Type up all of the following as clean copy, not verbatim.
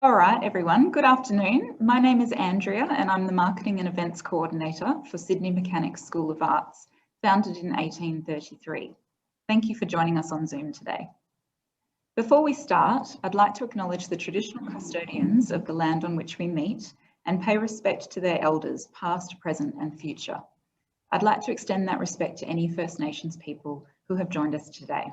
All right, everyone, good afternoon. My name is Andrea and I'm the Marketing and Events Coordinator for Sydney Mechanics School of Arts, founded in 1833. Thank you for joining us on Zoom today. Before we start, I'd like to acknowledge the traditional custodians of the land on which we meet and pay respect to their elders, past, present and future. I'd like to extend that respect to any First Nations people who have joined us today.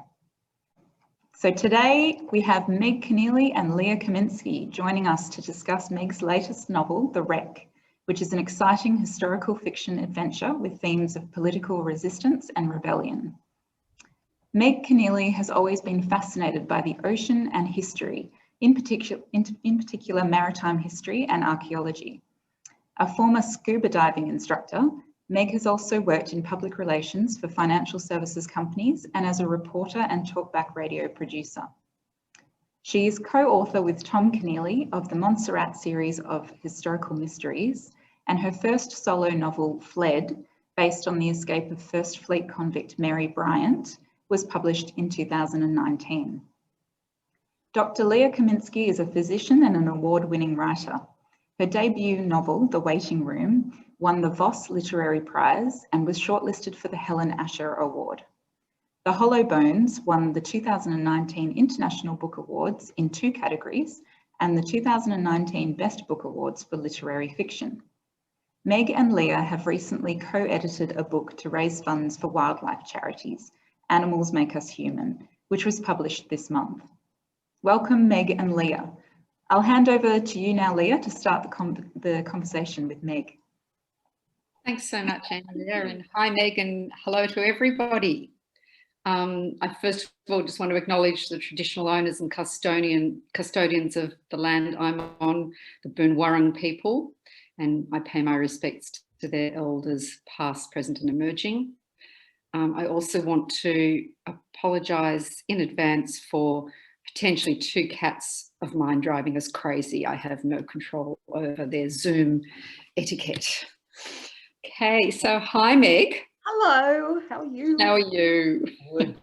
So today we have Meg Keneally and Leah Kaminsky joining us to discuss Meg's latest novel, The Wreck, which is an exciting historical fiction adventure with themes of political resistance and rebellion. Meg Keneally has always been fascinated by the ocean and history, in particular maritime history and archaeology. A former scuba diving instructor, Meg has also worked in public relations for financial services companies and as a reporter and talkback radio producer. She is co-author with Tom Keneally of the Montserrat series of historical mysteries, and her first solo novel, Fled, based on the escape of First Fleet convict Mary Bryant, was published in 2019. Dr. Leah Kaminsky is a physician and an award-winning writer. Her debut novel, The Waiting Room, won the Voss Literary Prize and was shortlisted for the Helen Asher Award. The Hollow Bones won the 2019 International Book Awards in 2 categories and the 2019 Best Book Awards for Literary Fiction. Meg and Leah have recently co-edited a book to raise funds for wildlife charities, Animals Make Us Human, which was published this month. Welcome, Meg and Leah. I'll hand over to you now, Leah, to start the conversation with Meg. Thanks so much, Andrea, and hi, Meg, and hello to everybody. I first of all just want to acknowledge the traditional owners and custodians of the land I'm on, the Boonwurrung people, and I pay my respects to their elders, past, present and emerging. I also want to apologise in advance for potentially 2 cats of mine driving us crazy. I have no control over their Zoom etiquette. Okay, so hi, Meg. Hello, how are you? How are you? Good.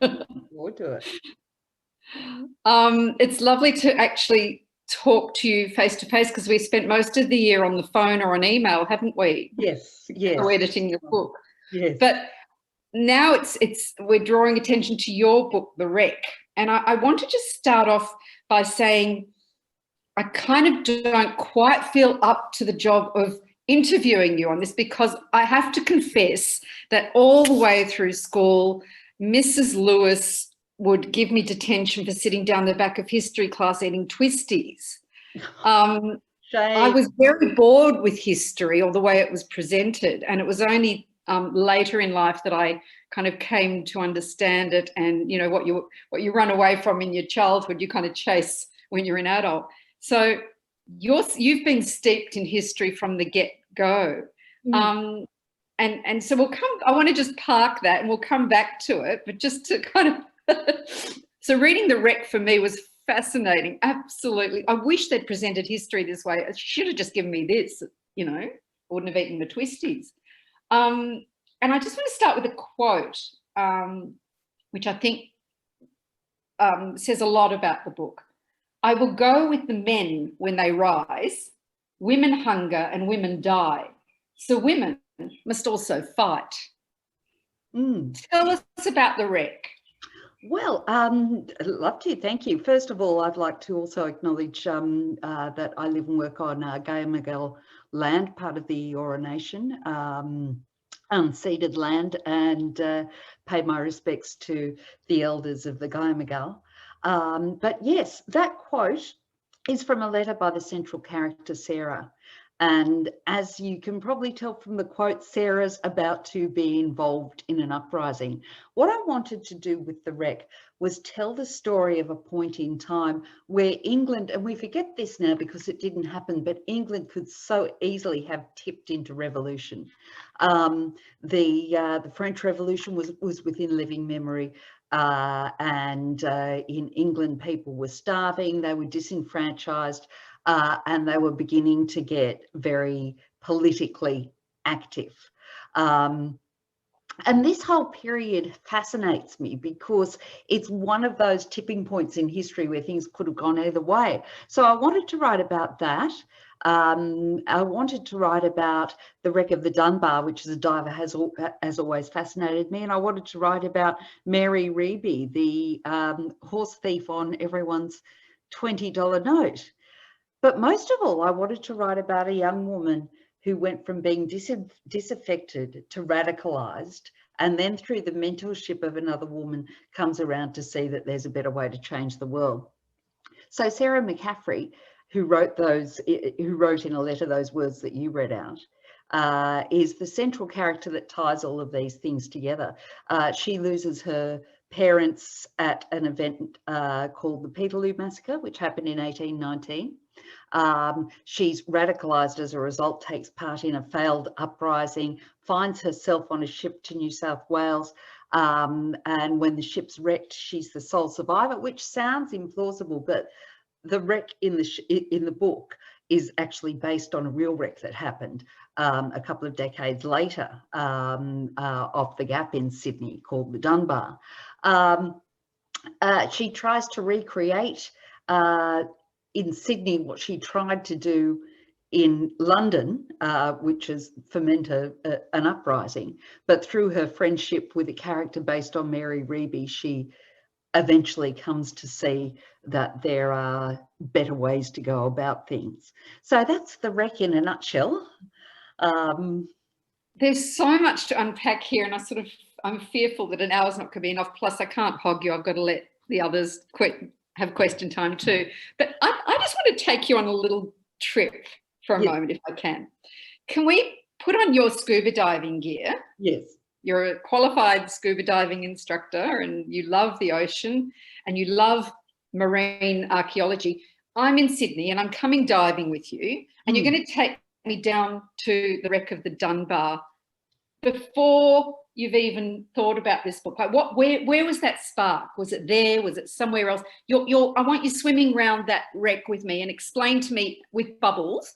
Forward to it. It's lovely to actually talk to you face to face because we spent most of the year on the phone or on email, haven't we? Yes, yes. Co-editing your book. Yes. But now we're drawing attention to your book, The Wreck. And I want to just start off by saying I kind of don't quite feel up to the job of interviewing you on this, because I have to confess that all the way through school, Mrs. Lewis would give me detention for sitting down the back of history class eating twisties. I was very bored with history or the way it was presented, and it was only later in life that I kind of came to understand it, and you know what you run away from in your childhood, you kind of chase when you're an adult. So you've been steeped in history from the get-go. And so I want to just park that and we'll come back to it, but just to kind of so reading The Wreck for me was fascinating. Absolutely. I wish they'd presented history this way. I should have just given me this, you know, I wouldn't have eaten the twisties. And I just want to start with a quote, which I think says a lot about the book. I will go with the men when they rise. Women hunger and women die. So women must also fight. Tell us about The Wreck. Well, I'd love to, thank you. First of all, I'd like to also acknowledge that I live and work on Gayamargal land, part of the Eora Nation, unceded land, and pay my respects to the elders of the Gayamargal. But yes, that quote is from a letter by the central character, Sarah. And as you can probably tell from the quote, Sarah's about to be involved in an uprising. What I wanted to do with The Wreck was tell the story of a point in time where England, and we forget this now because it didn't happen, but England could so easily have tipped into revolution. The French Revolution was within living memory. And in England, people were starving, they were disenfranchised, and they were beginning to get very politically active. And this whole period fascinates me because it's one of those tipping points in history where things could have gone either way. So I wanted to write about that. I wanted to write about the wreck of the Dunbar, which as a diver has always fascinated me. And I wanted to write about Mary Reeby, the horse thief on everyone's $20 note. But most of all, I wanted to write about a young woman who went from being disaffected to radicalised, and then through the mentorship of another woman comes around to see that there's a better way to change the world. So Sarah McCaffrey, who wrote in a letter those words that you read out, is the central character that ties all of these things together. She loses her parents at an event called the Peterloo Massacre, which happened in 1819. She's radicalised as a result, takes part in a failed uprising, finds herself on a ship to New South Wales, and when the ship's wrecked, she's the sole survivor, which sounds implausible, but the wreck in the book is actually based on a real wreck that happened a couple of decades later off the Gap in Sydney called the Dunbar. She tries to recreate in Sydney what she tried to do in London, which is foment an uprising. But through her friendship with a character based on Mary Reeby, she eventually comes to see that there are better ways to go about things. So that's the wreck in a nutshell. There's so much to unpack here, and I'm fearful that an hour's not going to be enough. Plus, I can't hog you. I've got to let the others have question time too. But I just want to take you on a little trip for a moment, if I can. Can we put on your scuba diving gear? Yes. You're a qualified scuba diving instructor and you love the ocean and you love marine archaeology. I'm in Sydney and I'm coming diving with you, and you're going to take me down to the wreck of the Dunbar before you've even thought about this book. Like where was that spark? Was it there? Was it somewhere else? I want you swimming around that wreck with me and explain to me with bubbles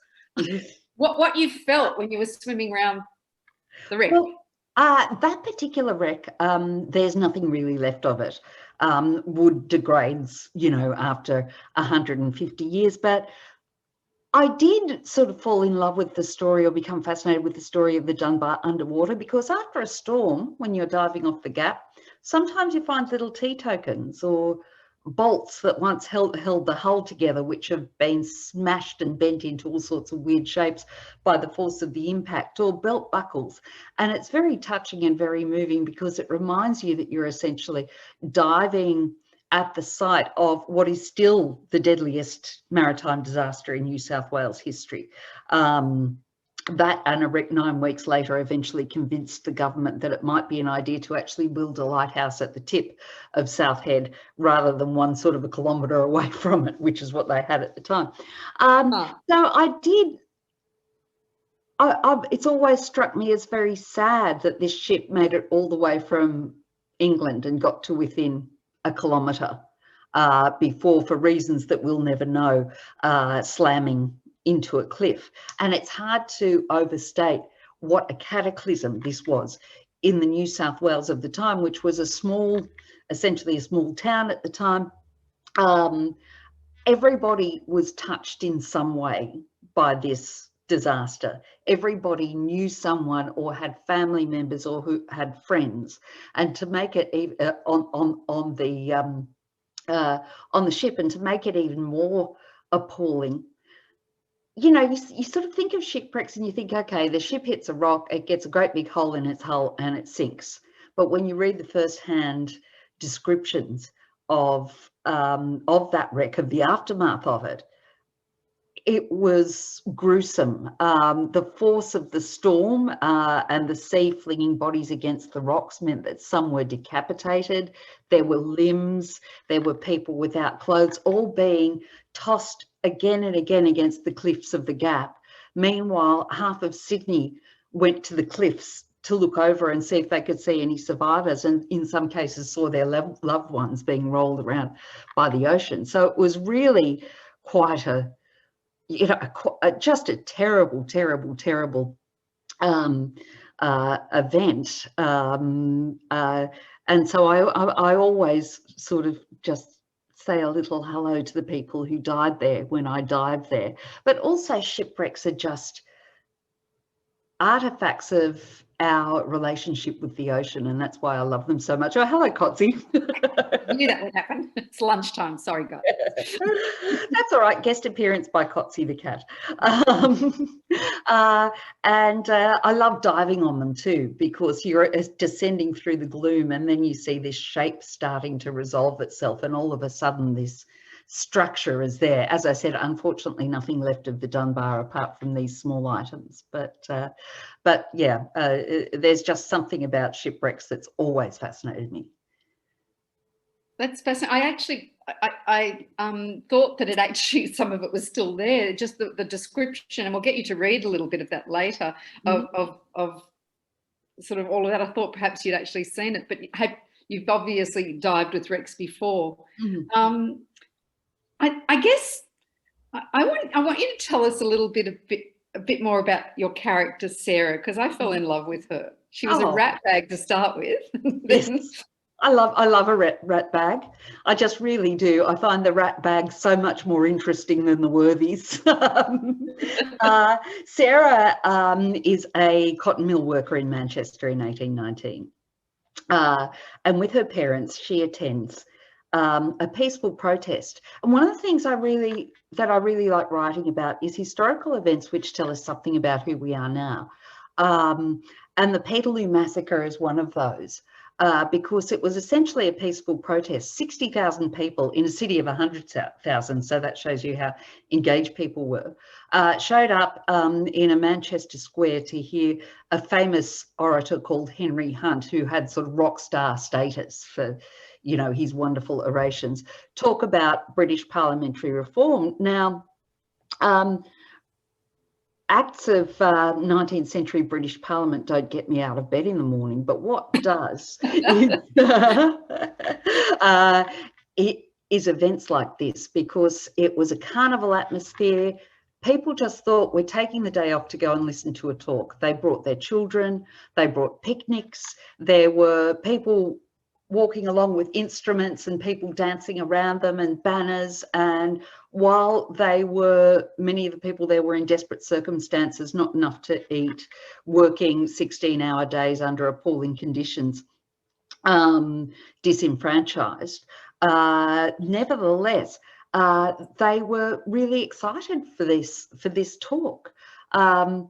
what you felt when you were swimming around the wreck. Well, that particular wreck, there's nothing really left of it. Wood degrades, after 150 years, but I did sort of fall in love with the story, or become fascinated with the story of the Dunbar underwater, because after a storm, when you're diving off the Gap, sometimes you find little tea tokens or bolts that once held the hull together, which have been smashed and bent into all sorts of weird shapes by the force of the impact, or belt buckles. And it's very touching and very moving because it reminds you that you're essentially diving at the site of what is still the deadliest maritime disaster in New South Wales history. That and a wreck 9 weeks later eventually convinced the government that it might be an idea to actually build a lighthouse at the tip of South Head rather than one sort of a kilometre away from it, which is what they had at the time. So it's always struck me as very sad that this ship made it all the way from England and got to within a kilometre before, for reasons that we'll never know, slamming into a cliff. And it's hard to overstate what a cataclysm this was in the New South Wales of the time, which was essentially a small town at the time. Everybody was touched in some way by this disaster. Everybody knew someone or had family members or who had friends, and to make it on the ship, and to make it even more appalling, you sort of think of shipwrecks and you think, okay, the ship hits a rock, it gets a great big hole in its hull and it sinks. But when you read the first-hand descriptions of that wreck, of the aftermath of it, it was gruesome. The force of the storm and the sea flinging bodies against the rocks meant that some were decapitated. There were limbs, there were people without clothes, all being tossed again and again against the cliffs of the Gap. Meanwhile, half of Sydney went to the cliffs to look over and see if they could see any survivors, and in some cases saw their loved ones being rolled around by the ocean. So it was really quite just a terrible, terrible, terrible event. And so I always sort of just say a little hello to the people who died there when I dive there. But also shipwrecks are just artifacts of our relationship with the ocean, and that's why I love them so much. Oh, hello, Cotsy. I knew that would happen. It's lunchtime. Sorry, guys. That's all right. Guest appearance by Cotsy the cat. I love diving on them too, because you're descending through the gloom and then you see this shape starting to resolve itself, and all of a sudden this structure is there. As I said, unfortunately, nothing left of the Dunbar apart from these small items. But yeah, there's just something about shipwrecks that's always fascinated me. That's fascinating. I thought that it actually, some of it was still there, just the description, and we'll get you to read a little bit of that later, of sort of all of that. I thought perhaps you'd actually seen it, but you've obviously dived with wrecks before. I guess I want you to tell us a bit more about your character, Sarah, because I fell in love with her. She was a rat bag to start with. Yes. I love a rat bag. I just really do. I find the rat bag so much more interesting than the worthies. Sarah is a cotton mill worker in Manchester in 1819. And with her parents, she attends a peaceful protest. And one of the things I really like writing about is historical events which tell us something about who we are now. And the Peterloo Massacre is one of those. Because it was essentially a peaceful protest. 60,000 people in a city of 100,000, so that shows you how engaged people were, showed up in a Manchester square to hear a famous orator called Henry Hunt, who had sort of rock star status for, you know, his wonderful orations, talk about British parliamentary reform. Now, acts of 19th century British Parliament don't get me out of bed in the morning, but what does is events like this, because it was a carnival atmosphere. People just thought, we're taking the day off to go and listen to a talk. They brought their children, they brought picnics, there were people walking along with instruments and people dancing around them and banners. And while many of the people there were in desperate circumstances, not enough to eat, working 16-hour days under appalling conditions, disenfranchised, nevertheless, they were really excited for this talk. Now,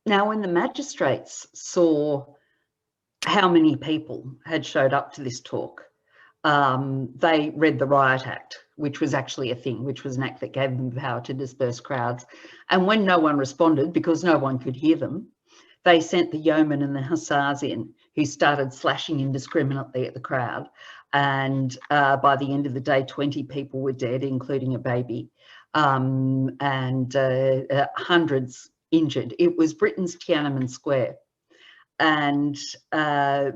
when the magistrates saw how many people had showed up to this talk, they read the Riot Act, which was actually a thing, which was an act that gave them the power to disperse crowds. And when no one responded, because no one could hear them, they sent the yeomen and the hussars in, who started slashing indiscriminately at the crowd. And by the end of the day, 20 people were dead, including a baby, and hundreds injured. It was Britain's Tiananmen Square. And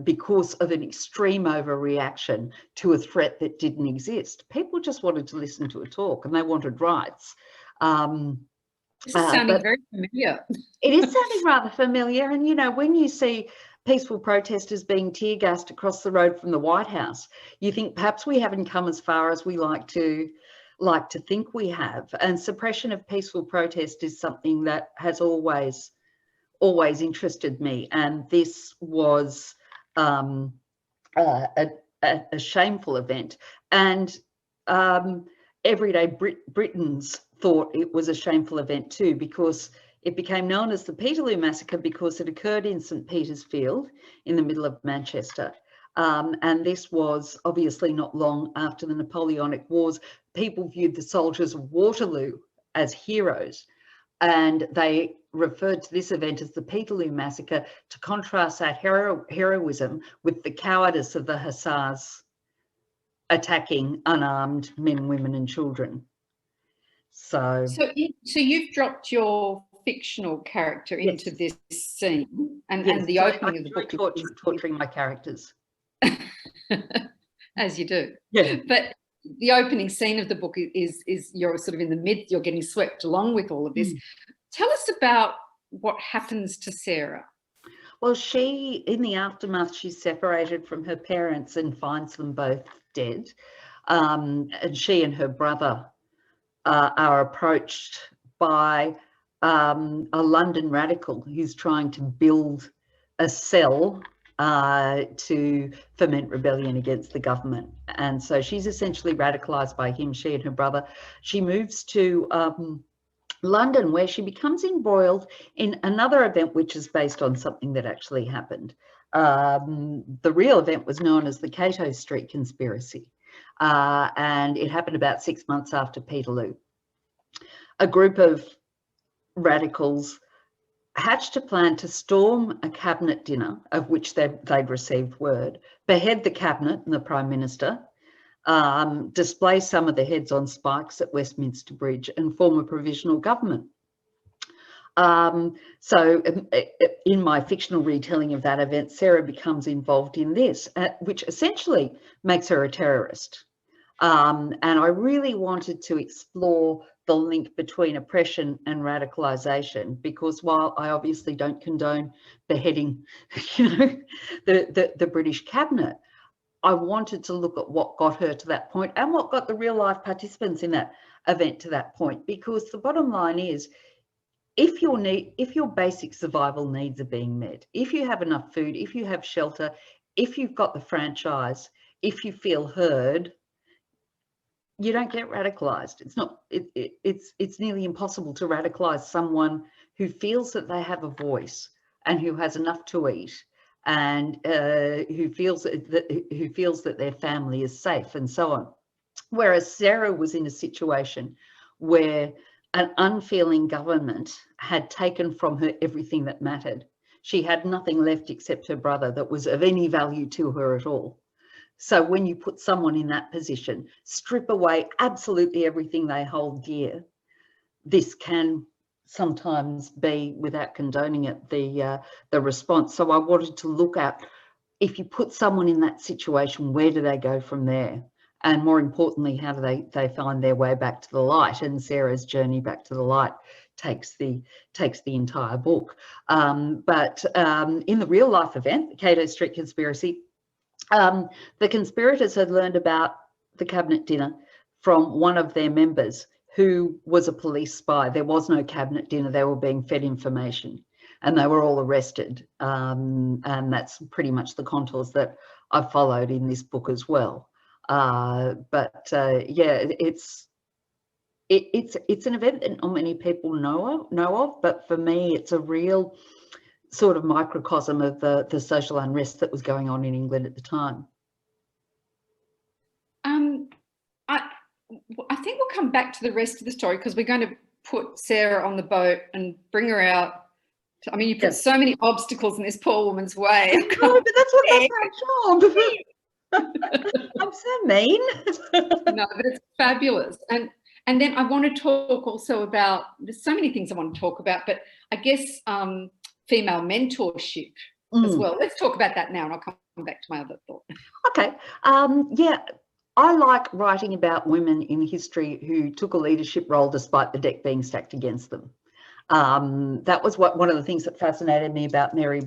because of an extreme overreaction to a threat that didn't exist, people just wanted to listen to a talk and they wanted rights. This is sounding very familiar. It is sounding rather familiar. And, you know, when you see peaceful protesters being tear gassed across the road from the White House, you think perhaps we haven't come as far as we like to think we have. And suppression of peaceful protest is something that has always interested me, and this was a shameful event, and everyday Britons thought it was a shameful event too, because it became known as the Peterloo Massacre because it occurred in St. Peter's Field in the middle of Manchester, and this was obviously not long after the Napoleonic Wars. People viewed the soldiers of Waterloo as heroes, and they referred to this event as the Peterloo Massacre to contrast that heroism with the cowardice of the hussars attacking unarmed men, women and children. So you've dropped your fictional character into this scene, and the opening of the book torturing my characters. As you do. Yeah. But the opening scene of the book is you're sort of in the midst, you're getting swept along with all of this. Tell us about what happens to Sarah. Well, in the aftermath, she's separated from her parents and finds them both dead. And she and her brother are approached by a London radical who's trying to build a cell to foment rebellion against the government. And so she's essentially radicalised by him, she and her brother. She moves to London, where she becomes embroiled in another event which is based on something that actually happened. The real event was known as the Cato Street Conspiracy, and it happened about 6 months after Peterloo. A group of radicals hatched a plan to storm a cabinet dinner, of which they'd received word, behead the cabinet and the Prime Minister, display some of the heads on spikes at Westminster Bridge, and form a provisional government. So in my fictional retelling of that event, Sarah becomes involved in this, which essentially makes her a terrorist. And I really wanted to explore the link between oppression and radicalisation, because while I obviously don't condone beheading, the British cabinet, I wanted to look at what got her to that point and what got the real life participants in that event to that point. Because the bottom line is, if your basic survival needs are being met, if you have enough food, if you have shelter, if you've got the franchise, if you feel heard, you don't get radicalised. It's nearly impossible to radicalise someone who feels that they have a voice and who has enough to eat, and who feels that their family is safe, and so on. Whereas Sarah was in a situation where an unfeeling government had taken from her everything that mattered. She had nothing left except her brother that was of any value to her at all. So when you put someone in that position, strip away absolutely everything they hold dear, this can sometimes be, without condoning it, the response. So I wanted to look at, if you put someone in that situation, where do they go from there? And more importantly, how do they find their way back to the light? And Sarah's journey back to the light takes the entire book. But in the real life event, the Cato Street Conspiracy, the conspirators had learned about the cabinet dinner from one of their members, who was a police spy. There was no cabinet dinner, they were being fed information, and they were all arrested. And that's pretty much the contours that I've followed in this book as well. Yeah, it's an event that not many people know of, but for me, it's a real sort of microcosm of the social unrest that was going on in England at the time. I think we'll come back to the rest of the story, because we're going to put Sarah on the boat and bring her out. I mean, you put so many obstacles in this poor woman's way. No, but that's what makes our job. I'm so mean. No, but it's fabulous. And then I want to talk also about, there's so many things I want to talk about, but I guess female mentorship as well. Let's talk about that now, and I'll come back to my other thought. Okay. Yeah, I like writing about women in history who took a leadership role despite the deck being stacked against them. That was one of the things that fascinated me about Mary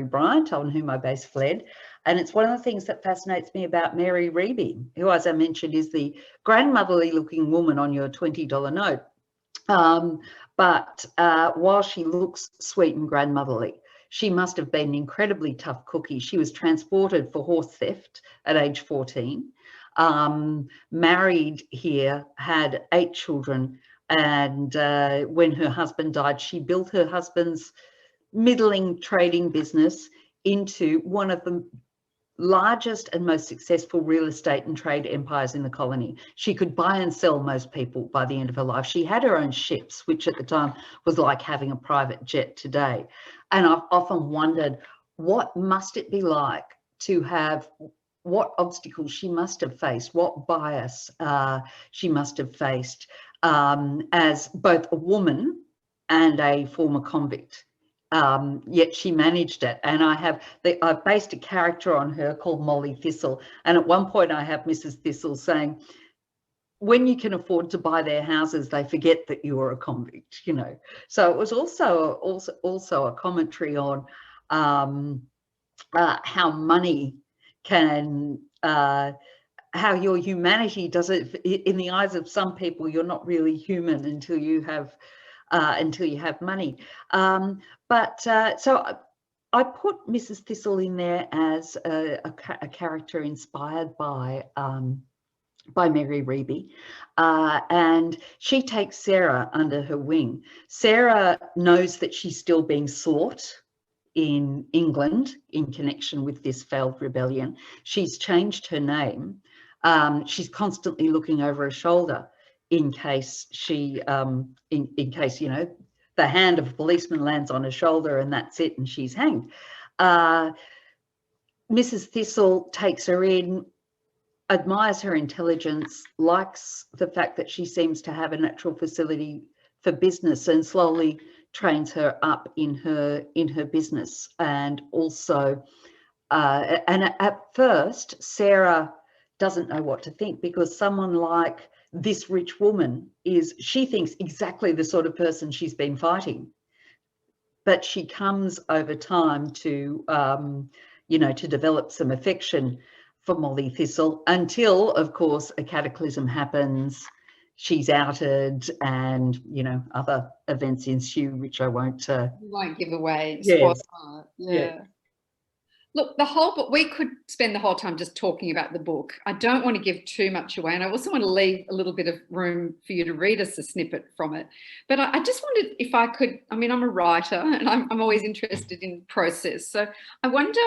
Bryant, on whom I base Fled. And it's one of the things that fascinates me about Mary Reeby, who, as I mentioned, is the grandmotherly looking woman on your $20 note. But while she looks sweet and grandmotherly, she must have been an incredibly tough cookie. She was transported for horse theft at age 14, married here, had 8 children, and when her husband died, she built her husband's middling trading business into one of the largest and most successful real estate and trade empires in the colony. She could buy and sell most people by the end of her life. She had her own ships, which at the time was like having a private jet today. And I've often wondered, what must it be like to have, what obstacles she must have faced, what bias she must have faced as both a woman and a former convict. Yet she managed it. And I've based a character on her called Molly Thistle. And at one point I have Mrs. Thistle saying, when you can afford to buy their houses, they forget that you are a convict, you know. So it was also a commentary on how money can, how your humanity does it. In the eyes of some people, you're not really human until you have money. So I put Mrs. Thistle in there as a character inspired by Mary Reeby, and she takes Sarah under her wing. Sarah knows that she's still being sought in England in connection with this failed rebellion. She's changed her name. She's constantly looking over her shoulder in case she, in case, you know, the hand of a policeman lands on her shoulder and that's it, and she's hanged. Mrs. Thistle takes her in, admires her intelligence, likes the fact that she seems to have a natural facility for business, and slowly trains her up in her business. And also, and at first, Sarah doesn't know what to think, because someone like this rich woman she thinks exactly the sort of person she's been fighting. But she comes over time to, you know, to develop some affection for Molly Thistle, until, of course, a cataclysm happens. She's outed, and, you know, other events ensue, which I won't give away. Yes. Yeah. Look, the whole book, we could spend the whole time just talking about the book. I don't want to give too much away, and I also want to leave a little bit of room for you to read us a snippet from it. But I just wondered if I could, I mean, I'm a writer, and I'm always interested in process. So I wonder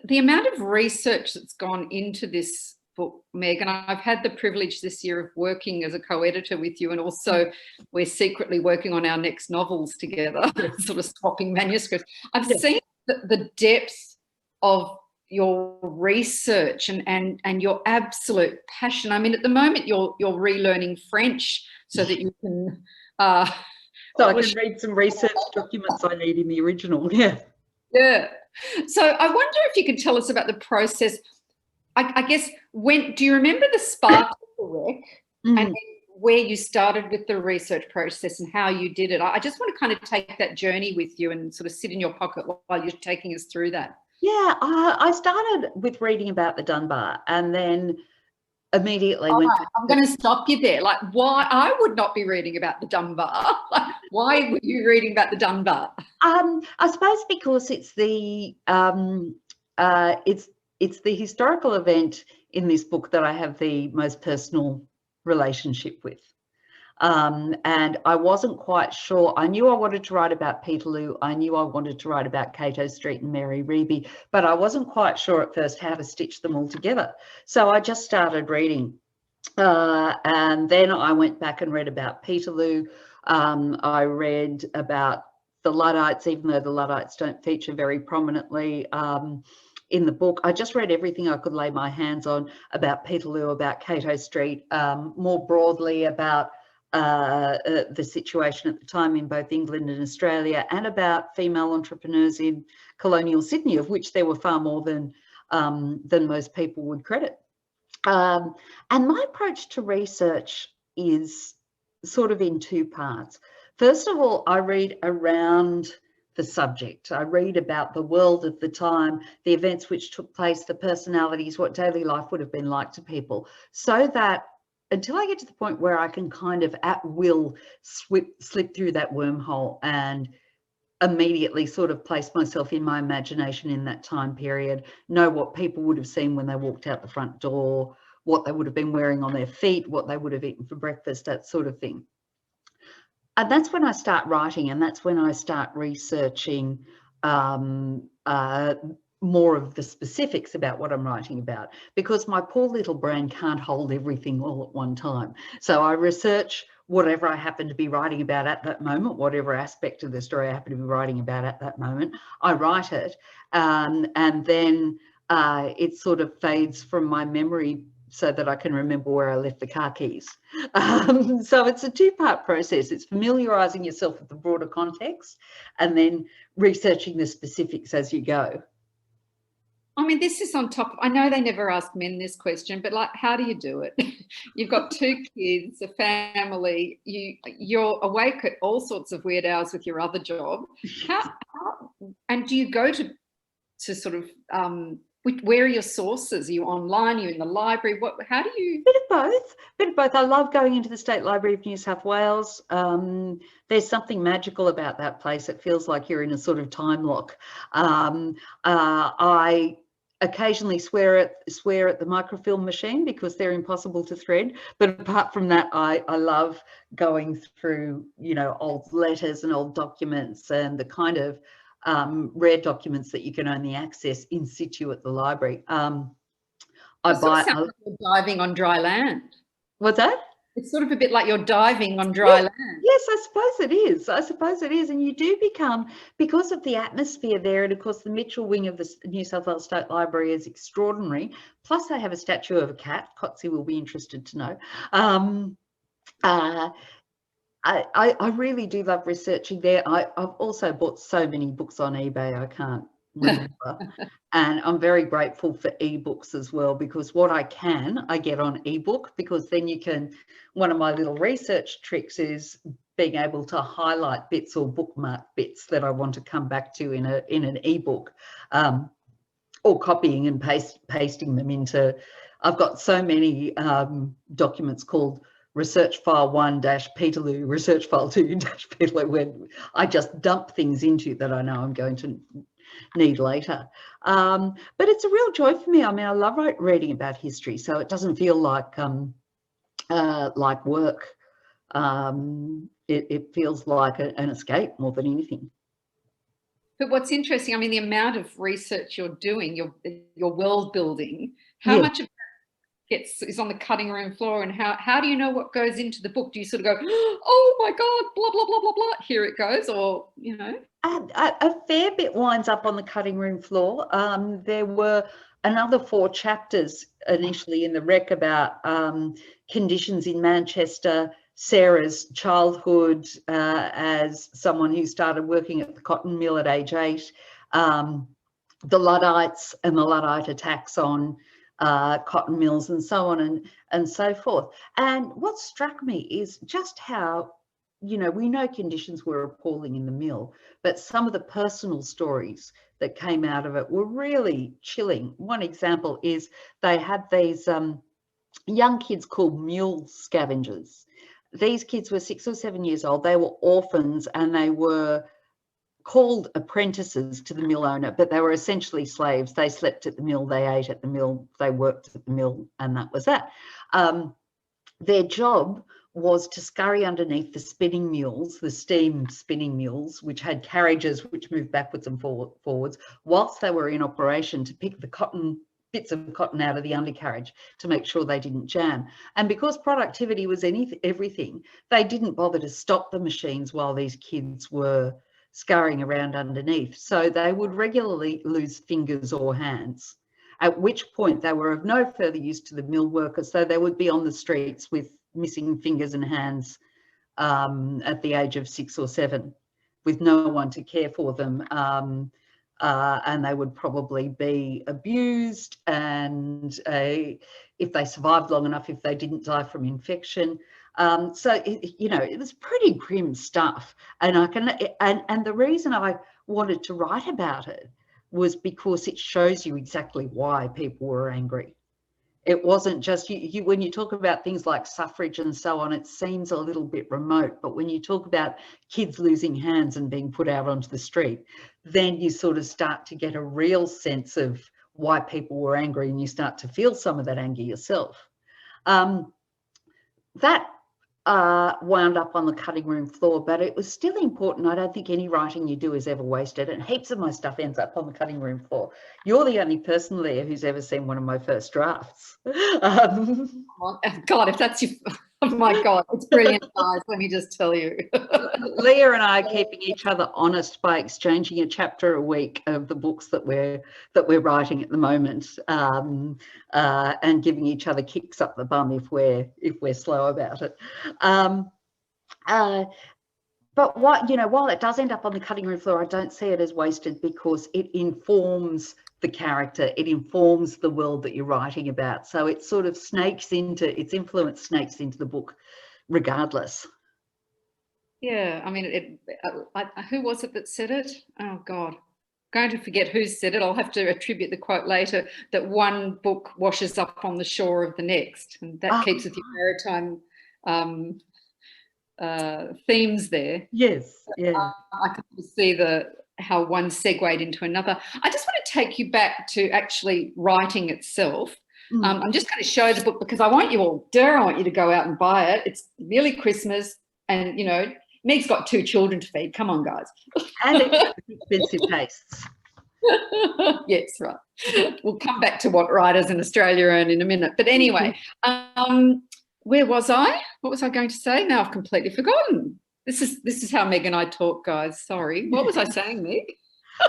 the amount of research that's gone into this book, Meg, and I've had the privilege this year of working as a co-editor with you, and also we're secretly working on our next novels together, sort of swapping manuscripts. I've seen the depth of your research and your absolute passion. I mean, at the moment you're relearning French so that you can so I can read some research documents I need in the original. Yeah. So I wonder if you could tell us about the process. I guess, do you remember the spark of the wreck, and where you started with the research process and how you did it? I just want to kind of take that journey with you and sort of sit in your pocket while you're taking us through that. Yeah, I started with reading about the Dunbar, and then immediately went. Right, I'm going to stop you there. Like, why? I would not be reading about the Dunbar. Like, why were you reading about the Dunbar? I suppose because it's the it's the historical event in this book that I have the most personal relationship with. And I wasn't quite sure. I knew I wanted to write about Peterloo. I knew I wanted to write about Cato Street and Mary Reeby, but I wasn't quite sure at first how to stitch them all together. So I just started reading. And then I went back and read about Peterloo. I read about the Luddites, even though the Luddites don't feature very prominently in the book. I just read everything I could lay my hands on about Peterloo, about Cato Street, more broadly about the situation at the time in both England and Australia, and about female entrepreneurs in colonial Sydney, of which there were far more than most people would credit. And my approach to research is sort of in two parts. First of all, I read around the subject. I read about the world of the time, the events which took place, the personalities, what daily life would have been like to people, so that until I get to the point where I can kind of at will slip through that wormhole and immediately sort of place myself in my imagination in that time period, know what people would have seen when they walked out the front door, what they would have been wearing on their feet, what they would have eaten for breakfast, that sort of thing. And that's when I start writing, and that's when I start researching more of the specifics about what I'm writing about, because my poor little brain can't hold everything all at one time. So I research whatever I happen to be writing about at that moment, whatever aspect of the story I happen to be writing about at that moment, I write it, and then it sort of fades from my memory so that I can remember where I left the car keys. So it's a two-part process. It's familiarising yourself with the broader context and then researching the specifics as you go. I mean, this is on top of, I know they never ask men this question, but like, how do you do it? You've got 2 kids, a family, you're awake at all sorts of weird hours with your other job. And do you go to sort of, where are your sources? Are you online? Are you in the library? How do you? Bit of both. I love going into the State Library of New South Wales. There's something magical about that place. It feels like you're in a sort of time lock. I occasionally swear at the microfilm machine because they're impossible to thread. But apart from that, I love going through, you know, old letters and old documents and the kind of rare documents that you can only access in situ at the library. Sounds like you're diving on dry land. What's that? It's sort of a bit like you're diving on dry land. Yes, I suppose it is. And you do become, because of the atmosphere there, and of course the Mitchell wing of the New South Wales State Library is extraordinary. Plus they have a statue of a cat. Cotsy will be interested to know. I really do love researching there. I've also bought so many books on eBay, I can't remember. And I'm very grateful for ebooks as well, because what I get on ebook, because then you can, one of my little research tricks is being able to highlight bits or bookmark bits that I want to come back to in an ebook, or copying and pasting them into, I've got so many documents called research file 1-Peterloo, research file 2-Peterloo, where I just dump things into that I know I'm going to need later. But it's a real joy for me. I mean, I love reading about history, so it doesn't feel like work. It feels like an escape more than anything. But what's interesting, I mean, the amount of research you're doing, your world building, how much of that is on the cutting room floor, and how do you know what goes into the book? Do you sort of go, oh my God, blah, blah, blah, blah, blah, here it goes, or, you know? A fair bit winds up on the cutting room floor. There were another 4 chapters initially in the rec about conditions in Manchester, Sarah's childhood as someone who started working at the cotton mill at age 8, the Luddites and the Luddite attacks on cotton mills and so on and so forth. And what struck me is just how, you know, we know conditions were appalling in the mill, but some of the personal stories that came out of it were really chilling. One example is they had these young kids called mule scavengers. These kids were 6 or 7 years old. They were orphans and they were called apprentices to the mill owner, but they were essentially slaves. They slept at the mill, they ate at the mill, they worked at the mill, and that was that. Their job was to scurry underneath the spinning mules, the steam spinning mules, which had carriages which moved backwards and forwards, whilst they were in operation, to pick the bits of cotton out of the undercarriage to make sure they didn't jam. And because productivity was everything, they didn't bother to stop the machines while these kids were scurrying around underneath. So they would regularly lose fingers or hands, at which point they were of no further use to the mill workers. So they would be on the streets with missing fingers and hands at the age of 6 or 7, with no one to care for them. And they would probably be abused, and if they survived long enough, if they didn't die from infection. So, you know, it was pretty grim stuff. And and the reason I wanted to write about it was because it shows you exactly why people were angry. It wasn't just when you talk about things like suffrage and so on, it seems a little bit remote. But when you talk about kids losing hands and being put out onto the street, then you sort of start to get a real sense of why people were angry, and you start to feel some of that anger yourself. That wound up on the cutting room floor, but it was still important. I don't think any writing you do is ever wasted, and heaps of my stuff ends up on the cutting room floor. You're the only person, Leah, who's ever seen one of my first drafts. God, if that's your, oh my God, it's brilliant, guys, let me just tell you. Leah and I are keeping each other honest by exchanging a chapter a week of the books that we're writing at the moment, and giving each other kicks up the bum if we're slow about it. But while it does end up on the cutting room floor, I don't see it as wasted, because it informs the character, it informs the world that you're writing about. So it sort of its influence snakes into the book regardless. Yeah, I mean, who was it that said it? Oh, God. Going to forget who said it. I'll have to attribute the quote later, that one book washes up on the shore of the next. And that keeps with your maritime themes there. Yes, yeah. I can see how one segued into another. I just want to take you back to actually writing itself. I'm just going to show the book because I want you to go out and buy it. It's nearly Christmas, and, you know, Meg's got 2 children to feed. Come on, guys. And expensive tastes. Yes, right. We'll come back to what writers in Australia earn in a minute. But anyway, where was I? What was I going to say? Now I've completely forgotten. This is how Meg and I talk, guys. Sorry. What was I saying, Meg?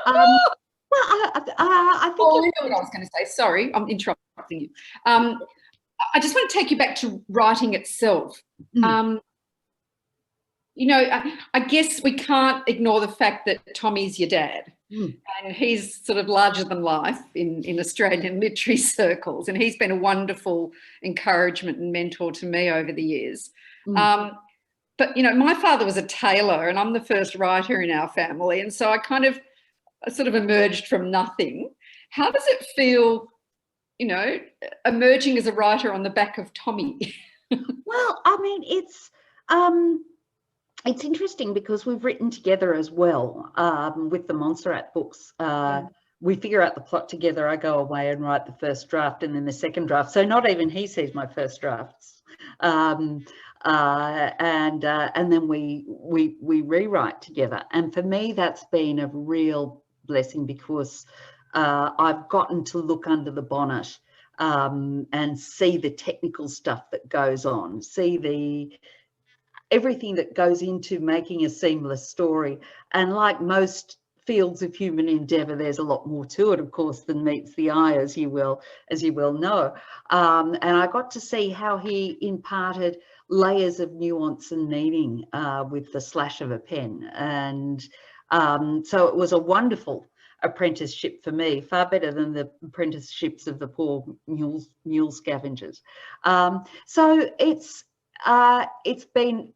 Well, I think you know what I was going to say. Sorry, I'm interrupting you. I just want to take you back to writing itself. You know, I guess we can't ignore the fact that Tommy's your dad. And he's sort of larger than life in Australian literary circles. And he's been a wonderful encouragement and mentor to me over the years. But, you know, my father was a tailor, and I'm the first writer in our family. And so I sort of emerged from nothing. How does it feel, you know, emerging as a writer on the back of Tommy? Well, I mean, it's interesting because we've written together as well with the Montserrat books. We figure out the plot together. I go away and write the first draft and then the second draft. So not even he sees my first drafts. And then we rewrite together. And for me, that's been a real blessing because I've gotten to look under the bonnet and see the technical stuff that goes on, see everything that goes into making a seamless story. And like most fields of human endeavour, there's a lot more to it, of course, than meets the eye, as you well know. And I got to see how he imparted layers of nuance and meaning with the slash of a pen. And so it was a wonderful apprenticeship for me, far better than the apprenticeships of the poor mule scavengers. So it's been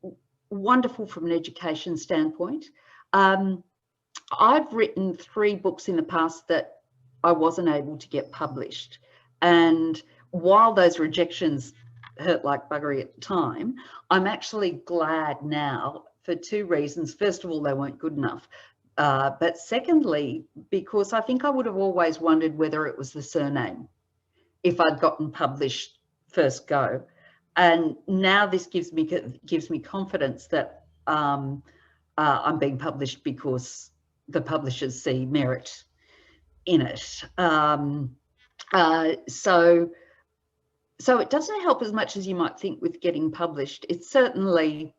wonderful from an education standpoint. I've written 3 books in the past that I wasn't able to get published. And while those rejections hurt like buggery at the time, I'm actually glad now for 2 reasons. First of all, they weren't good enough. But secondly, because I think I would have always wondered whether it was the surname if I'd gotten published first go. And now this gives me confidence that I'm being published because the publishers see merit in it. So it doesn't help as much as you might think with getting published. It's certainly,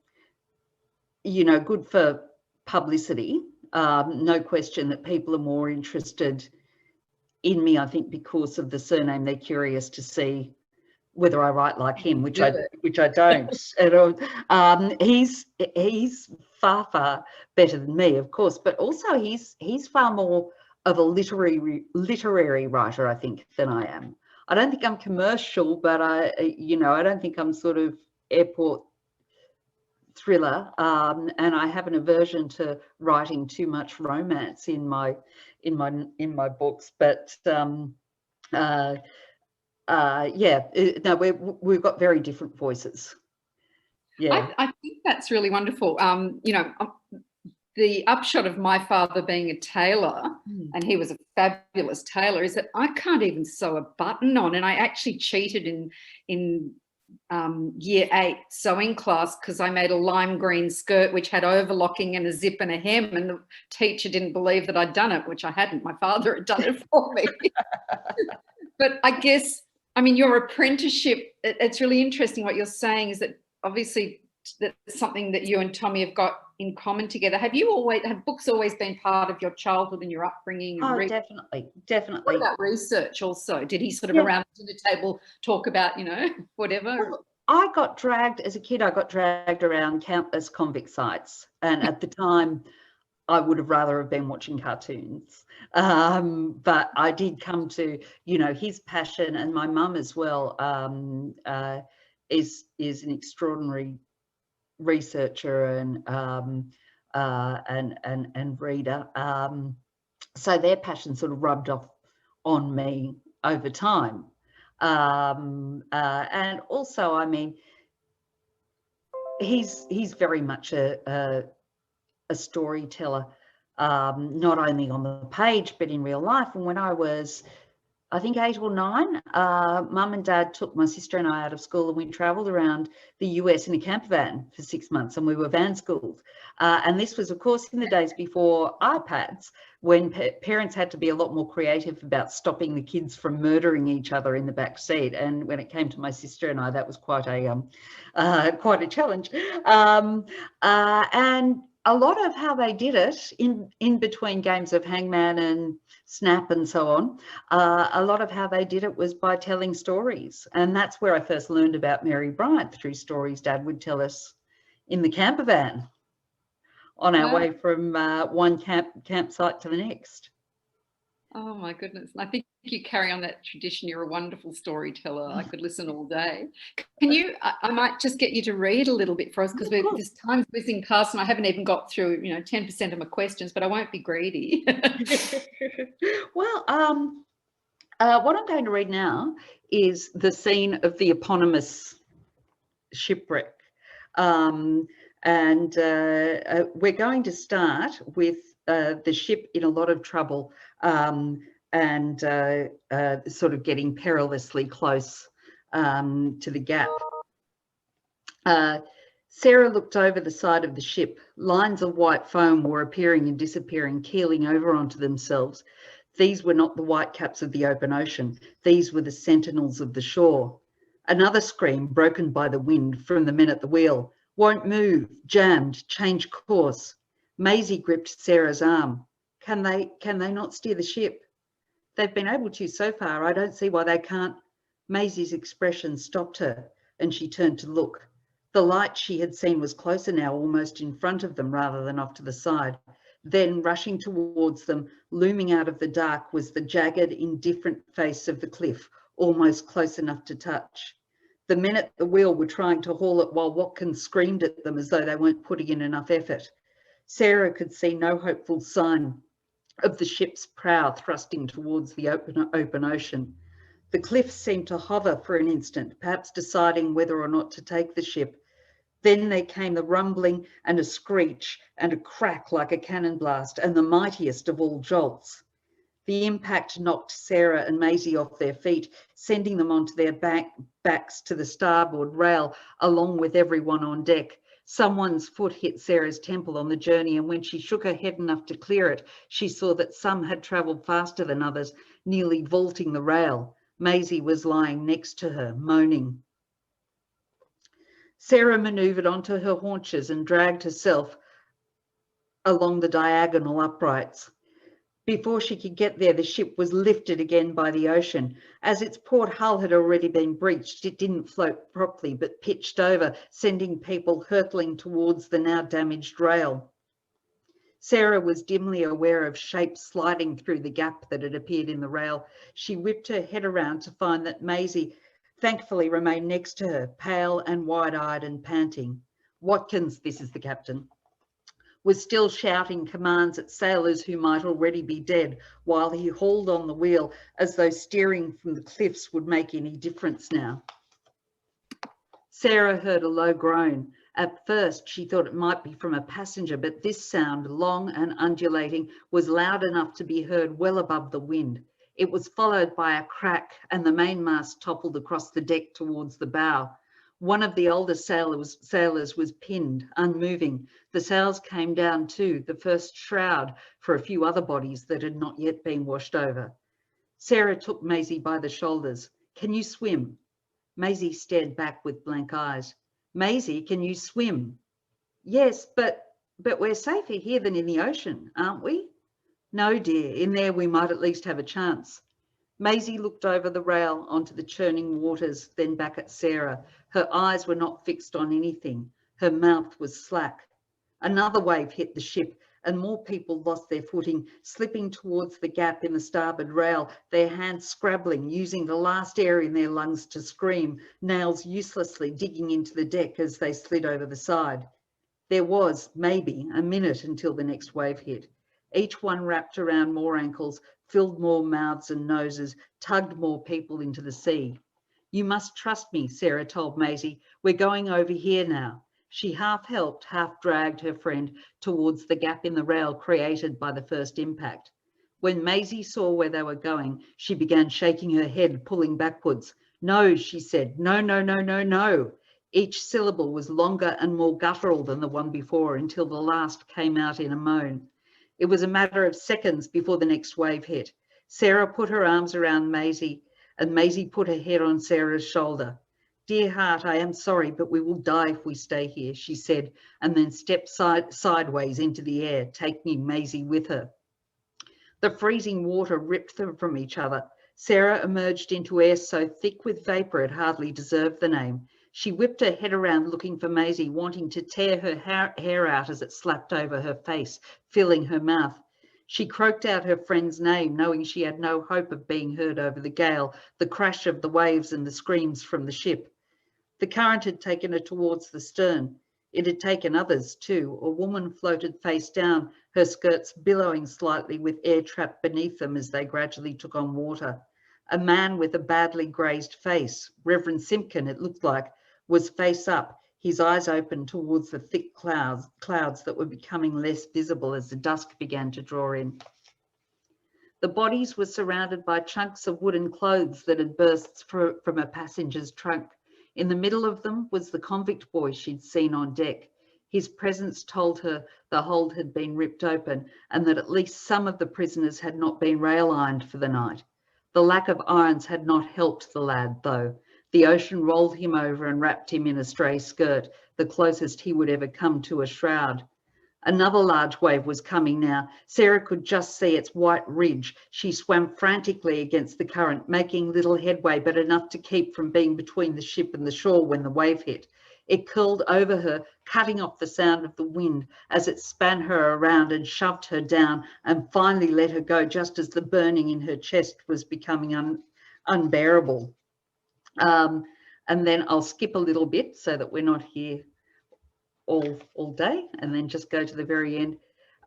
you know, good for publicity. No question that people are more interested in me, I think, because of the surname. They're curious to see whether I write like him, which I don't at all. He's far better than me, of course, but also he's far more of a literary writer, I think, than I am. I don't think I'm commercial, but I don't think I'm sort of airport thriller, and I have an aversion to writing too much romance in my books. But we've got very different voices. Yeah, I think that's really wonderful. You know, the upshot of my father being a tailor, and he was a fabulous tailor, is that I can't even sew a button on, and I actually cheated in year 8 sewing class because I made a lime green skirt which had overlocking and a zip and a hem, and the teacher didn't believe that I'd done it, which I hadn't. My father had done it for me. But I guess, I mean, your apprenticeship, it's really interesting what you're saying, is that obviously that's something that you and Tommy have got in common together. Have books always been part of your childhood and your upbringing? Oh, definitely. What about research also? Did he sort of around the dinner table talk about, you know, whatever? Well, as a kid, I got dragged around countless convict sites. And at the time, I would have rather have been watching cartoons. But I did come to, you know, his passion, and my mum as well is an extraordinary researcher and reader. So their passion sort of rubbed off on me over time. And also, I mean, he's very much a storyteller, not only on the page but in real life. And when I was, I think, 8 or 9, Mum and Dad took my sister and I out of school, and we travelled around the US in a camper van for 6 months, and we were van schooled. And this was, of course, in the days before iPads, when parents had to be a lot more creative about stopping the kids from murdering each other in the back seat. And when it came to my sister and I, that was quite a challenge. And a lot of how they did it in between games of Hangman and Snap and so on, a lot of how they did it was by telling stories. And that's where I first learned about Mary Bryant, through stories Dad would tell us in the camper van on our way from one campsite to the next. Oh my goodness. And I think you carry on that tradition. You're a wonderful storyteller. I could listen all day. Can you, I might just get you to read a little bit for us, because this time's whizzing past and I haven't even got through, 10% of my questions, but I won't be greedy. Well, what I'm going to read now is the scene of the eponymous shipwreck. And we're going to start with the ship in a lot of trouble, and sort of getting perilously close to the gap. Sarah looked over the side of the ship. Lines of white foam were appearing and disappearing, keeling over onto themselves. These were not the whitecaps of the open ocean. These were the sentinels of the shore. Another scream, broken by the wind, from the men at the wheel. Won't move, jammed, change course. Maisie gripped Sarah's arm. Can they not steer the ship? They've been able to so far. I don't see why they can't. Maisie's expression stopped her, and she turned to look. The light she had seen was closer now, almost in front of them rather than off to the side. Then, rushing towards them, looming out of the dark, was the jagged, indifferent face of the cliff, almost close enough to touch. The men at the wheel were trying to haul it while Watkins screamed at them as though they weren't putting in enough effort. Sarah could see no hopeful sign of the ship's prow thrusting towards the open ocean. The cliff seemed to hover for an instant, perhaps deciding whether or not to take the ship. Then there came the rumbling and a screech and a crack like a cannon blast, and the mightiest of all jolts. The impact knocked Sarah and Maisie off their feet, sending them onto their backs to the starboard rail, along with everyone on deck. Someone's foot hit Sarah's temple on the journey, and when she shook her head enough to clear it, she saw that some had travelled faster than others, nearly vaulting the rail. Maisie was lying next to her, moaning. Sarah manoeuvred onto her haunches and dragged herself along the diagonal uprights. Before she could get there, the ship was lifted again by the ocean. As its port hull had already been breached, it didn't float properly, but pitched over, sending people hurtling towards the now damaged rail. Sarah was dimly aware of shapes sliding through the gap that had appeared in the rail. She whipped her head around to find that Maisie thankfully remained next to her, pale and wide-eyed and panting. Watkins, this is the captain, was still shouting commands at sailors who might already be dead, while he hauled on the wheel as though steering from the cliffs would make any difference now. Sarah heard a low groan. At first, she thought it might be from a passenger, but this sound, long and undulating, was loud enough to be heard well above the wind. It was followed by a crack, and the mainmast toppled across the deck towards the bow. One of the older sailors was pinned, unmoving. The sails came down too, the first shroud for a few other bodies that had not yet been washed over. Sarah took Maisie by the shoulders. Can you swim? Maisie stared back with blank eyes. Maisie, can you swim? Yes, but we're safer here than in the ocean, aren't we? No, dear, in there we might at least have a chance. Maisie looked over the rail onto the churning waters, then back at Sarah. Her eyes were not fixed on anything. Her mouth was slack. Another wave hit the ship, and more people lost their footing, slipping towards the gap in the starboard rail, their hands scrabbling, using the last air in their lungs to scream, nails uselessly digging into the deck as they slid over the side. There was, maybe, a minute until the next wave hit. Each one wrapped around more ankles, filled more mouths and noses, tugged more people into the sea. "You must trust me," Sarah told Maisie. "We're going over here now." She half helped, half dragged her friend towards the gap in the rail created by the first impact. When Maisie saw where they were going, she began shaking her head, pulling backwards. "No," she said. "No, no, no, no, no." Each syllable was longer and more guttural than the one before, until the last came out in a moan. It was a matter of seconds before the next wave hit. Sarah put her arms around Maisie, and Maisie put her head on Sarah's shoulder. "Dear heart, I am sorry, but we will die if we stay here," she said, and then stepped sideways into the air, taking Maisie with her. The freezing water ripped them from each other. Sarah emerged into air so thick with vapour it hardly deserved the name. She whipped her head around looking for Maisie, wanting to tear her hair out as it slapped over her face, filling her mouth. She croaked out her friend's name, knowing she had no hope of being heard over the gale, the crash of the waves and the screams from the ship. The current had taken her towards the stern. It had taken others too. A woman floated face down, her skirts billowing slightly with air trapped beneath them as they gradually took on water. A man with a badly grazed face, Reverend Simpkin it looked like, was face up, his eyes open towards the thick clouds that were becoming less visible as the dusk began to draw in. The bodies were surrounded by chunks of wooden clothes that had burst from a passenger's trunk. In the middle of them was the convict boy she'd seen on deck. His presence told her the hold had been ripped open and that at least some of the prisoners had not been rail-ironed for the night. The lack of irons had not helped the lad, though. The ocean rolled him over and wrapped him in a stray skirt, the closest he would ever come to a shroud. Another large wave was coming now. Sarah could just see its white ridge. She swam frantically against the current, making little headway, but enough to keep from being between the ship and the shore when the wave hit. It curled over her, cutting off the sound of the wind as it span her around and shoved her down and finally let her go just as the burning in her chest was becoming unbearable. And then I'll skip a little bit so that we're not here all day, and then just go to the very end.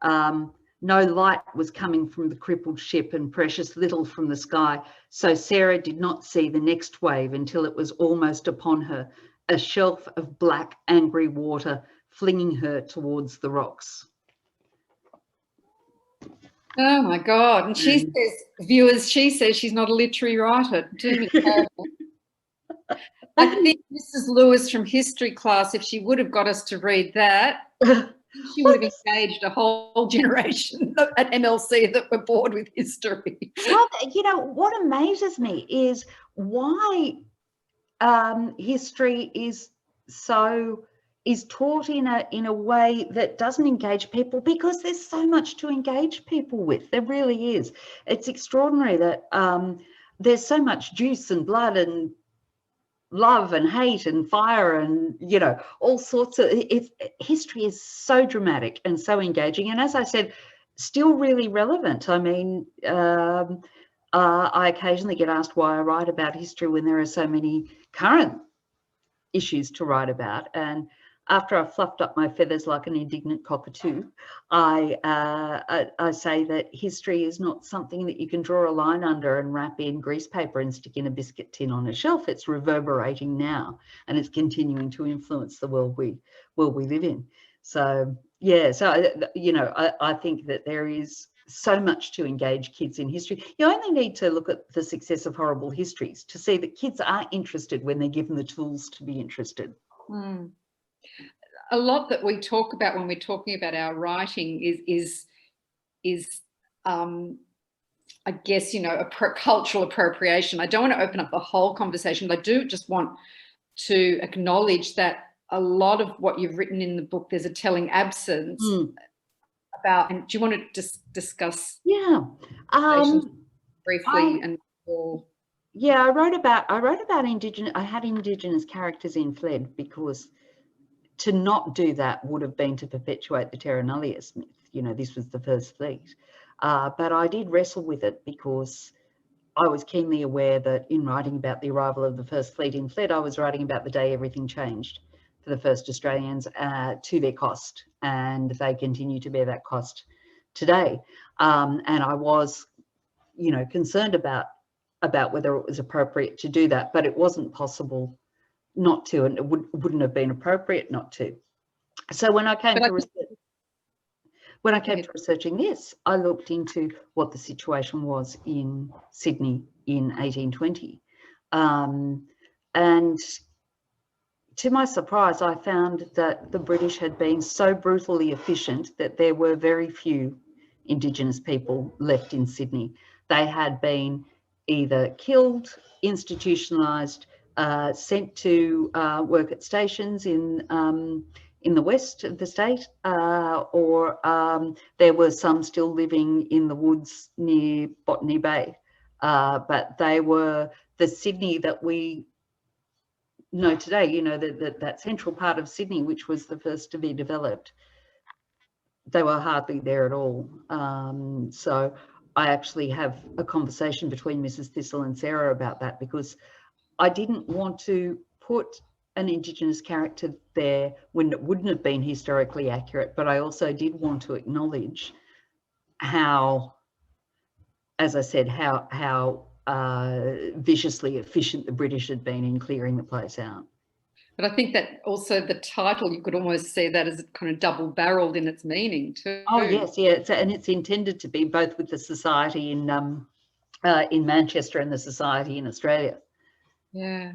No light was coming from the crippled ship and precious little from the sky, so Sarah did not see the next wave until it was almost upon her, a shelf of black, angry water flinging her towards the rocks. Oh my God. And she says, viewers, she says she's not a literary writer. Do me a favour. I think Mrs. Lewis from history class, if she would have got us to read that, she would have engaged a whole generation at MLC that were bored with history. Well, you know, what amazes me is why history is taught in a way that doesn't engage people, because there's so much to engage people with. There really is. It's extraordinary that there's so much juice and blood and love and hate and fire and, you know, all sorts of history is so dramatic and so engaging, and as I said, still really relevant. I mean, I occasionally get asked why I write about history when there are so many current issues to write about, and after I've fluffed up my feathers like an indignant cockatoo, I say that history is not something that you can draw a line under and wrap in grease paper and stick in a biscuit tin on a shelf. It's reverberating now, and it's continuing to influence the world we live in. So yeah, so you know, I think that there is so much to engage kids in history. You only need to look at the success of Horrible Histories to see that kids are interested when they're given the tools to be interested. Mm. A lot that we talk about when we're talking about our writing is I guess, you know, a cultural appropriation. I don't want to open up the whole conversation, but I do just want to acknowledge that a lot of what you've written in the book, there's a telling absence about. And do you want to just discuss? Yeah, briefly yeah, I wrote about Indigenous. I had Indigenous characters in Fled because to not do that would have been to perpetuate the Terra Nullius myth. you know, this was the First Fleet. But I did wrestle with it because I was keenly aware that in writing about the arrival of the First Fleet in Fled, I was writing about the day everything changed for the first Australians to their cost, and they continue to bear that cost today. And I was, you know, concerned about whether it was appropriate to do that, but it wasn't possible not to, and it wouldn't have been appropriate not to. So when I came to researching this, I looked into what the situation was in Sydney in 1820. And to my surprise, I found that the British had been so brutally efficient that there were very few Indigenous people left in Sydney. They had been either killed, institutionalised, sent to work at stations in the west of the state, or there were some still living in the woods near Botany Bay. But they were the Sydney that we know today, you know, that central part of Sydney, which was the first to be developed. They were hardly there at all. So I actually have a conversation between Mrs. Thistle and Sarah about that, because I didn't want to put an Indigenous character there when it wouldn't have been historically accurate, but I also did want to acknowledge how, as I said, how viciously efficient the British had been in clearing the place out. But I think that also the title, you could almost see that as kind of double-barrelled in its meaning too. Oh yes, yeah, and it's intended to be both with the society in Manchester and the society in Australia. Yeah.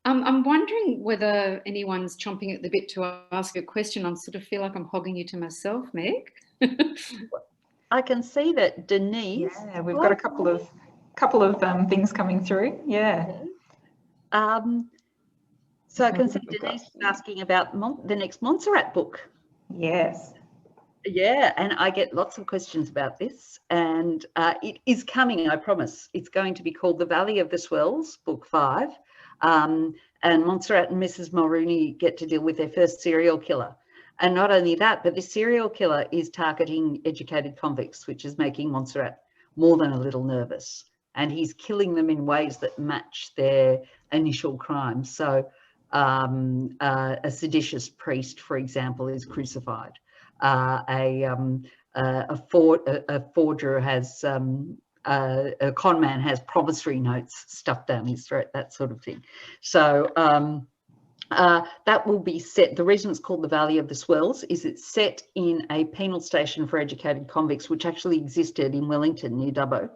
I'm wondering whether anyone's chomping at the bit to ask a question. I sort of feel like I'm hogging you to myself, Meg. I can see that Denise. Yeah, we've got a couple of things coming through. Yeah. So I can see Denise is asking about the next Montserrat book. Yes. Yeah, and I get lots of questions about this, and it is coming, I promise. It's going to be called The Valley of the Swells, Book 5. And Montserrat and Mrs. Mulrooney get to deal with their first serial killer. And not only that, but this serial killer is targeting educated convicts, which is making Montserrat more than a little nervous. And he's killing them in ways that match their initial crimes. So a seditious priest, for example, is crucified. A forger has, a con man has promissory notes stuffed down his throat, that sort of thing. So that will be set. The reason it's called The Valley of the Swells is it's set in a penal station for educated convicts, which actually existed in Wellington near Dubbo.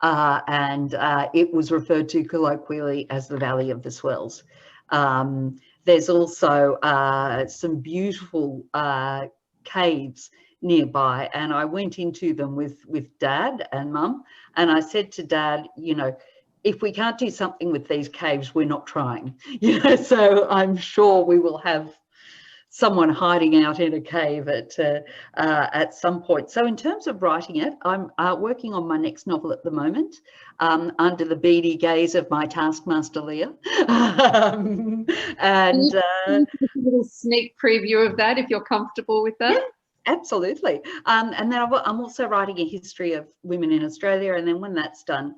And it was referred to colloquially as the Valley of the Swells. There's also some beautiful caves nearby, and I went into them with Dad and Mum, and I said to Dad, you know, if we can't do something with these caves, we're not trying. You know, so I'm sure we will have someone hiding out in a cave at some point. So in terms of writing it, I'm working on my next novel at the moment, under the beady gaze of my taskmaster Leah. And a little sneak preview of that, if you're comfortable with that. Yeah, absolutely. And then I'm also writing a history of women in Australia, and then when that's done,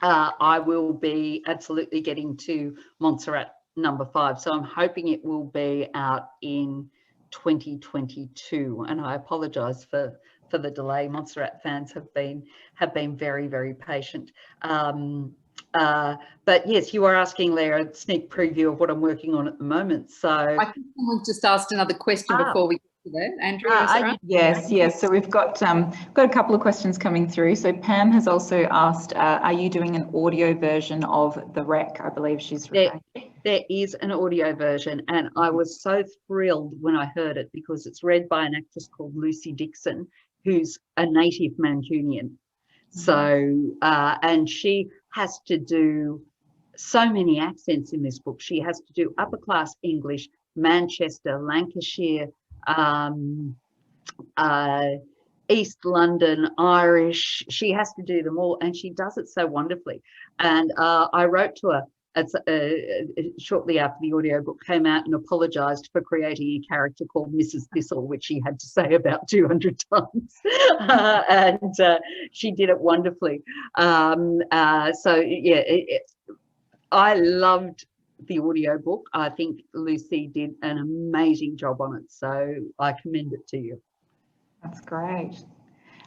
I will be absolutely getting to Montserrat number 5. So I'm hoping it will be out in 2022, and I apologise for the delay. Montserrat fans have been very, very patient. But yes, you are asking, Leah, a sneak preview of what I'm working on at the moment. So I think someone just asked another question before we get to that. Andrew, is that right? Yes. So we've got a couple of questions coming through. So Pam has also asked, are you doing an audio version of The Wreck? I believe she's referring. There is an audio version, and I was so thrilled when I heard it, because it's read by an actress called Lucy Dixon, who's a native Mancunian. So, and she has to do so many accents in this book. She has to do upper class English, Manchester, Lancashire, East London, Irish. She has to do them all, and she does it so wonderfully. And I wrote to her shortly after the audiobook came out, and apologised for creating a character called Mrs. Thistle, which she had to say about 200 times. And she did it wonderfully. So, yeah, I loved the audiobook. I think Lucy did an amazing job on it. So I commend it to you. That's great.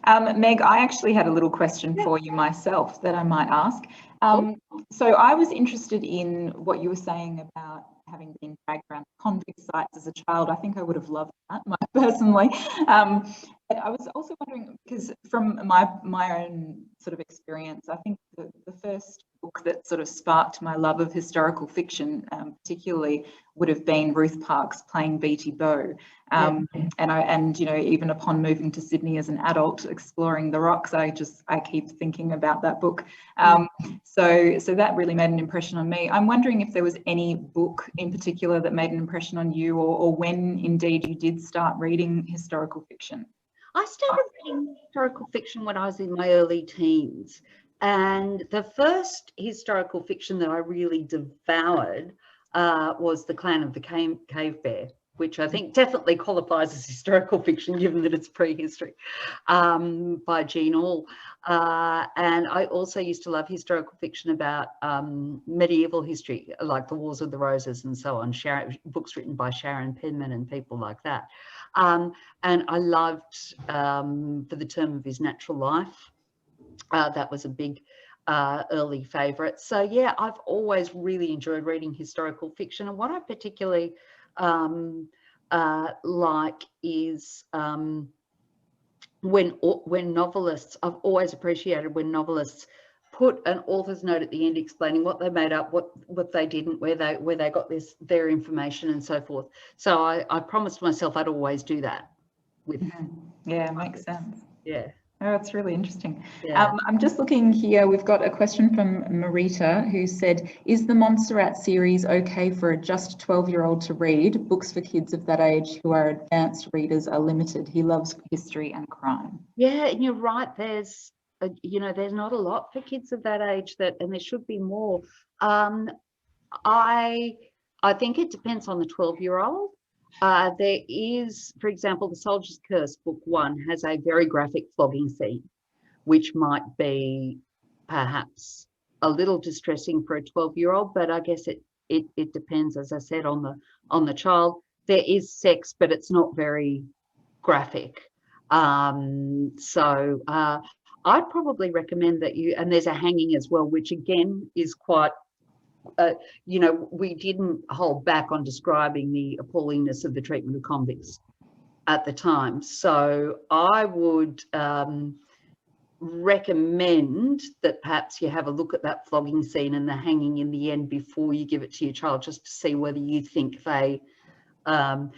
Meg, I actually had a little question for you myself that I might ask. So I was interested in what you were saying about having been dragged around convict sites as a child. I think I would have loved that personally. But I was also wondering, because from my own sort of experience, I think the first book that sort of sparked my love of historical fiction, particularly, would have been Ruth Park's Playing Beatty Bow. And you know, even upon moving to Sydney as an adult, exploring the rocks, I keep thinking about that book. So that really made an impression on me. I'm wondering if there was any book in particular that made an impression on you, or when indeed you did start reading historical fiction. I started reading historical fiction when I was in my early teens, and the first historical fiction that I really devoured was The Clan of the Cave Bear, which I think definitely qualifies as historical fiction, given that it's prehistory, by Jean Auel. And I also used to love historical fiction about medieval history, like the Wars of the Roses and so on, books written by Sharon Penman and people like that. And I loved For the Term of His Natural Life. That was a big early favourite. So yeah, I've always really enjoyed reading historical fiction. And what I particularly like is when novelists, I've always appreciated when novelists put an author's note at the end explaining what they made up, what they didn't, where they got their information and so forth. So I promised myself I'd always do that with. Yeah, makes sense. Yeah. Oh, it's really interesting. Yeah. I'm just looking here. We've got a question from Marita, who said, is the Montserrat series okay for a just 12-year-old to read? Books for kids of that age who are advanced readers are limited. He loves history and crime. Yeah, and you're right. There's not a lot for kids of that age, and there should be more. I think it depends on the 12-year-old. There is, for example, The Soldier's Curse, book 1, has a very graphic flogging scene, which might be perhaps a little distressing for a 12-year-old, but I guess it depends, as I said, on the child. There is sex, but it's not very graphic. So I'd probably recommend that and there's a hanging as well, which again is quite, we didn't hold back on describing the appallingness of the treatment of convicts at the time. So I would recommend that perhaps you have a look at that flogging scene and the hanging in the end before you give it to your child, just to see whether you think they, I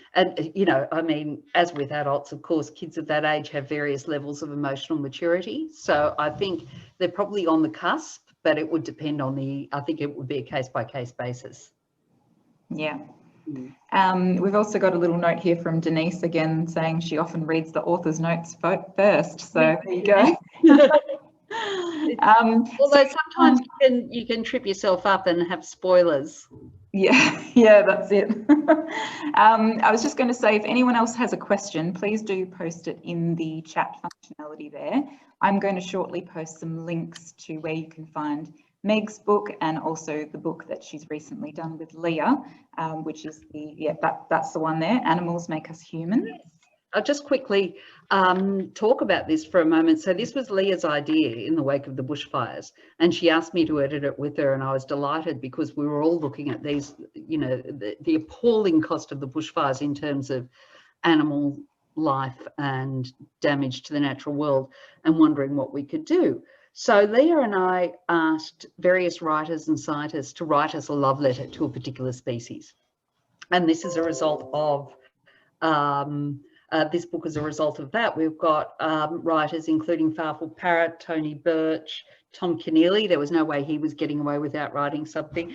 mean, as with adults, of course, kids of that age have various levels of emotional maturity. So I think they're probably on the cusp, but it would depend on I think it would be a case-by-case basis. Yeah. We've also got a little note here from Denise again saying she often reads the author's notes first. So there you go. Although sometimes you can trip yourself up and have spoilers. Yeah, that's it. I was just going to say, if anyone else has a question, please do post it in the chat functionality there. I'm going to shortly post some links to where you can find Meg's book and also the book that she's recently done with Leah, which is that's the one there, Animals Make Us Human. Yes. I'll just quickly talk about this for a moment. So this was Leah's idea in the wake of the bushfires, and she asked me to edit it with her, and I was delighted because we were all looking at these, the appalling cost of the bushfires in terms of animal life and damage to the natural world, and wondering what we could do. So Leah and I asked various writers and scientists to write us a love letter to a particular species, and this is a result of this book is a result of that. We've got writers including Farfel Parrott, Tony Birch, Tom Keneally. There was no way he was getting away without writing something.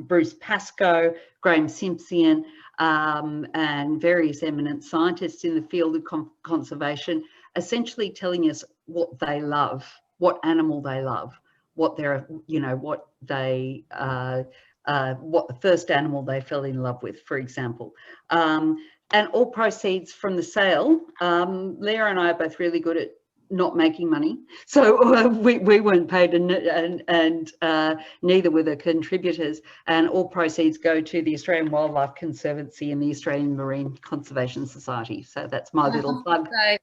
Bruce Pascoe, Graham Simpson, and various eminent scientists in the field of conservation, essentially telling us what they love, what animal they love, what they what the first animal they fell in love with, for example. And all proceeds from the sale. Leah and I are both really good at not making money, so we weren't paid, and neither were the contributors, and all proceeds go to the Australian Wildlife Conservancy and the Australian Marine Conservation Society. So that's my little plug. I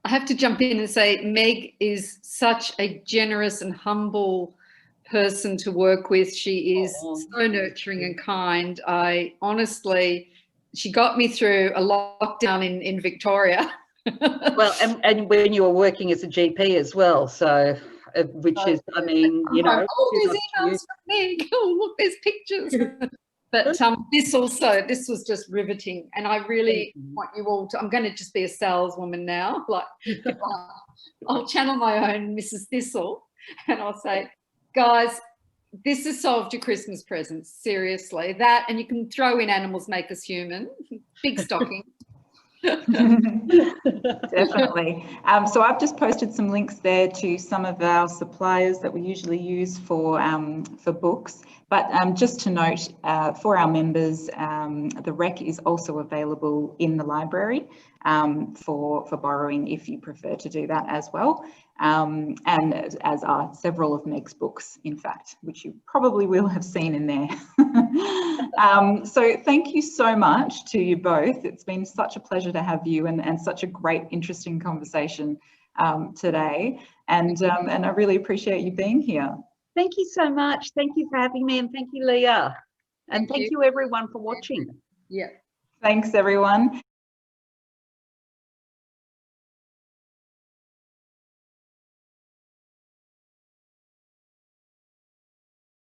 have to jump in and say Meg is such a generous and humble person to work with. She is so nurturing and kind. I honestly, she got me through a lockdown in Victoria. Well, and when you were working as a GP as well, so which is, I mean, you know, all these emails from Meg. Oh, look, there's pictures. But this was just riveting, and I really want you all to. I'm going to just be a saleswoman now. Like, I'll channel my own Mrs. Thistle, and I'll say, guys, this has solved your Christmas presents. Seriously, that, and you can throw in animals make us human. Big stocking. Definitely. So I've just posted some links there to some of our suppliers that we usually use for books. But just to note, for our members, the rec is also available in the library for borrowing if you prefer to do that as well. And as are several of Meg's books, in fact, which you probably will have seen in there. So thank you so much to you both. It's been such a pleasure to have you, and such a great, interesting conversation today. And I really appreciate you being here. Thank you so much. Thank you for having me, and thank you, Leah. And thank you everyone for watching. Yeah. Thanks, everyone.